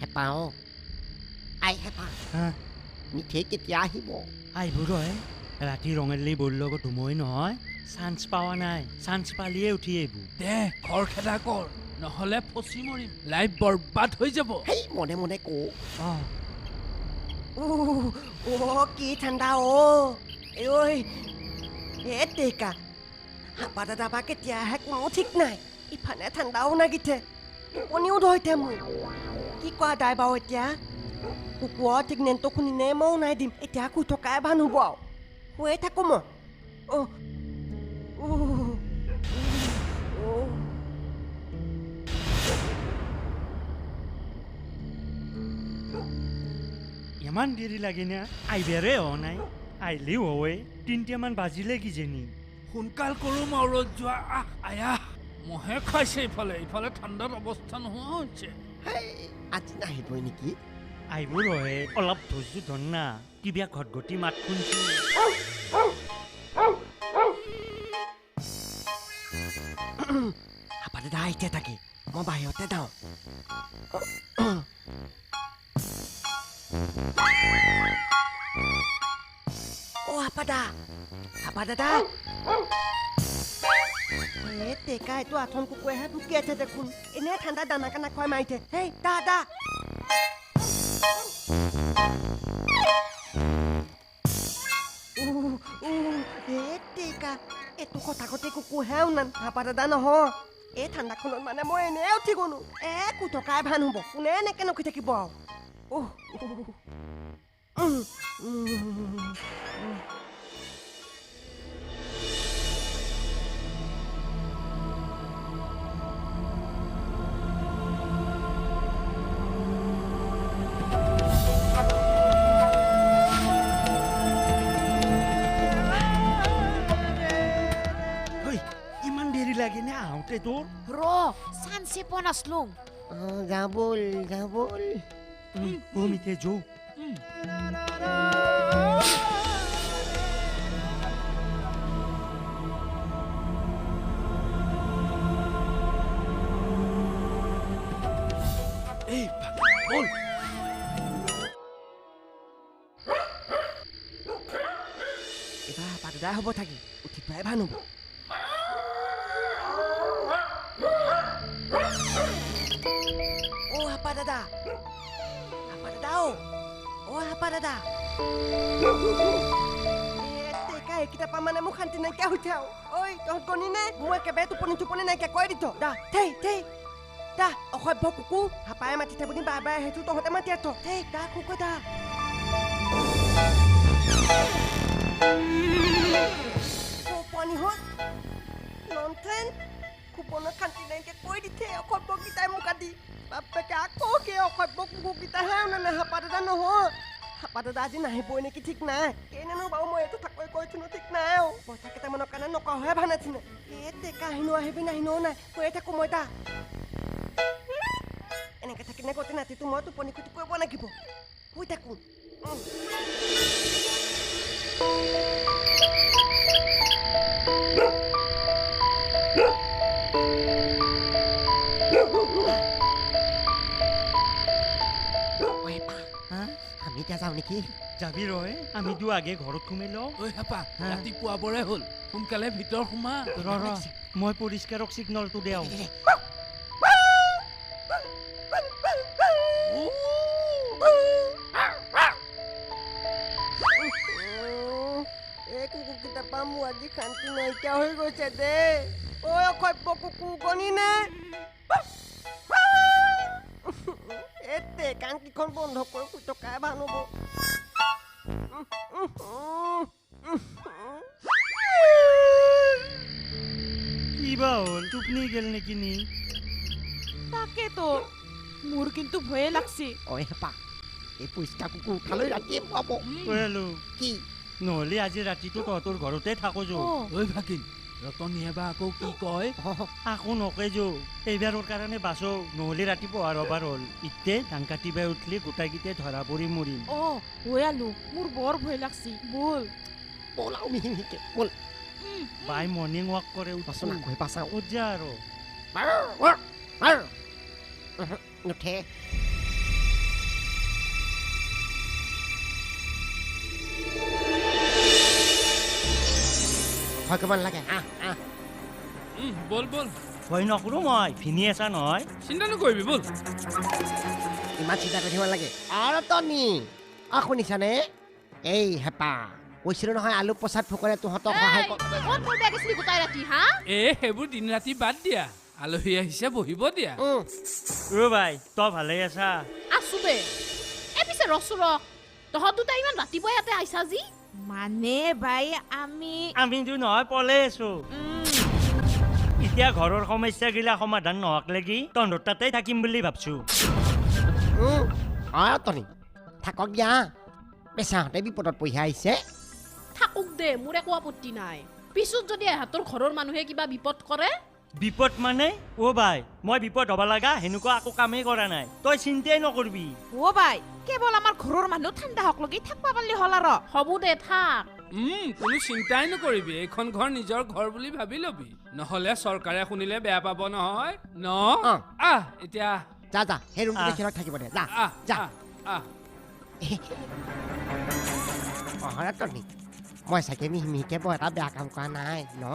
হেপাও আই হেপা হা মিঠে কেতিয়া আহিব আহিব ৰয় ৰাতি ৰঙালী বৌৰ লগত ধুমই নহয় চান্স পোৱা নাই চান্স পালিয়ে উঠি আহিব দে ঘৰ খেদা কৰ নহলে ফচি মৰিম লাইফ বৰবাদ হৈ যাব হেই মনে মনে কো অঁ কি ঠাণ্ডা ঐ এ টেকা হাপা দাদা বা কেতিয়া আহে কোনো ঠিক নাই ইফালে ঠাণ্ডাও নাগিঠে টোপনিও ধৰিঠে মোৰ কি কোৱা দাই বাৰু এতিয়া কুকুৰৰ ঠিক নেনটো শুনিনে ময়ো নাই দিম এতিয়া শুই থকাই ভাল হ'ব আৰু শুয়ে থাকোঁ মই ইমান দেৰি লাগে না আহিবাৰে হোৱা নাই আহিলেও হয় 3টামান বাজিলে কিজানি সোনকাল কৰোঁ মাউৰত যোৱা আয়া মহে খাইছে ইফালে ঠাণ্ডাত অৱস্থা নোহোৱা হৈছে আজি নাহিবই নেকি আহিব ৰহে অলপ ধৈৰ্য ধৰ না কিবা ঘটঘটি মাত শুনছো হাপা দাদা আহিতে থাকে মই বাহিৰতে যাওঁ হাপা দাদা টেকা এইটো আঠন কুকুৰেহে ভুকিয়াইছে দেখোন এনে ঠাণ্ডা দানা কানা খুৱাই মাৰিছে হেই দা টেকা এইটো কথা কতে কুকুৰহে উনান হাপা দাদা নহয় এই ঠাণ্ডাখনত মানে মই এনে উঠি গলো কুটকাই ভাল হ'ব কোনে এনেকে নখি থাকিব আৰু লাগে না আহোঁতে তোৰ চান্সে পোৱা নাছলো যা বল মিঠে যৌ বল এবাৰ হাপা দাদাই হ'ব থাকি উঠি পাই ভাল হ'ব হাপা দাদা হাপা দাদা টেকা এইকেইটা পা মানে মোৰ শান্তি নাইকিয়া হৈছে আৰু ঐ তহঁত গণি নে মোৰ একেবাৰে টোপনি নাইকিয়া কৈ দিছ দা দা অসভ্য কুকুৰ হাপাই মাতিছে বুলি বাৰে সেইটো তহঁতে মাতি আছ দা কুকুৰ দা পোৱানি হ'ল ননথেন কুপনত শান্তি নাইকিয়া কৈ দিছে অসভ্যকেইটাই মোক আদি বাপেকে আকৌ সেই অসভ্য কুকুৰকেইটাহে মানে হাপা দাদা নহয় হাপা দাদা আজি নাহিবই নেকি ঠিক নাই কেনেনো বাৰু মই এইটো থাকৈ কৈছিলো ঠিক নাই আৰু পইচা কেইটামানৰ কাৰণে নকৰাহে ভাল নাছিলে টেকা আহিনো আহিবি নাহিনও নাই কৈয়ে থাকোঁ মই দা এনেকে থাকিলে গোটেই নাতিটো মই টোপনি ক্ষতি কৰিব লাগিব শুই থাকোঁ আমি এতিয়া যাওঁ নেকি যাবি ৰয় আমি আগে ঘৰত সোমাই লওঁ ঐ হাপা ৰাতিপুৱা বৰে হ'ল সোনকালে ভিতৰ সোমা মই পৰিষ্কাৰক চিগনেলটো দিওঁ কুকুৰকেইটা পা মোৰ আজি শান্তি নাইকিয়া হৈ গৈছে দেই অসভ্য কুকুৰ গণি নে কাণকেইখন বন্ধ কৰি শুই থকাই ভাল হ'ব কিবা হ'ল টোপনি গেল নেকি নি তাকেতো মোৰ কিন্তু ভয়ে লাগছে হেপা এই পৰিষ্কাৰ কুকুৰ উঠালৈ ৰাতিয়ে পাব কি নহ'লে আজি ৰাতিটো তহঁতৰ ঘৰতে থাকো যো ঐ ভাগিন ৰতনীয়ে বা আকৌ কি কয় আকৌ নকয় যো এইবাৰৰ কাৰণে বাচো নহ'লে ৰাতি পঢ়াৰ হবাৰ হ'ল ইতে ধান কাটিবাই উঠলি গোটাইকেইটাই ধৰা পৰি মৰিম ভয়ালো মোৰ বৰ ভয় লাগছি বল বল বাই মৰ্ণিং ৱাক কৰে গৈ পাছা যা আৰু নুঠে ভয় কৰিব নালাগে বল বল ভয় নকৰোঁ মই ভিনি আছা নহয় চিন্তা নকৰিবি বল ইমান চিন্তা কৰি থাকিব নালাগে আৰু টনি শুনিছানে এই হেপা কৈছিলো নহয় আলু প্ৰসাদ ফুকনে তহঁতক সহায় সেইবোৰ দিন ৰাতি বাদ দিয়া আলহী আহিছে বহিব দিয়া বাই তই ভালে আছা আছো দে এ পিছে ৰচো ৰ তহঁত দুটা ইমান ৰাতিপুৱাই ইয়াতে আহিছা যি মানে বাই আমিতো নহয় পলে আছো এতিয়া ঘৰৰ সমস্যাগিলা সমাধান নহক লাগি তহঁতৰ তাতেই থাকিম বুলি ভাবছো আৰু টনি থাকক দিয়া বেচাহঁতে বিপদত পইচা আহিছে থাকক দে মোৰ একো আপত্তি নাই পিছত যদি এহাতৰ ঘৰৰ মানুহে কিবা বিপদ কৰে বিপদ মানে বাই মই বিপদ হ'ব লগা সেনেকুৱা একো কামেই কৰা নাই তই চিন্তাই নকৰবি বাই কেৱল আমাৰ ঘৰৰ মানুহ ঠাণ্ডা হক লগি থাকবা পাৰলি হল আৰু হ'ব দে থাক কোনো চিন্তাই নকৰিবি এইখন ঘৰ নিজৰ ঘৰ বুলি ভাবি ল'বি নহ'লে চৰকাৰে শুনিলে বেয়া পাব নহয় এতিয়া যা যা সেই ৰুমটোতে খেলত থাকিব দে যা যা টনি মই চাগে মিহিকে বৰ এটা বেয়া কাম কৰা নাই ন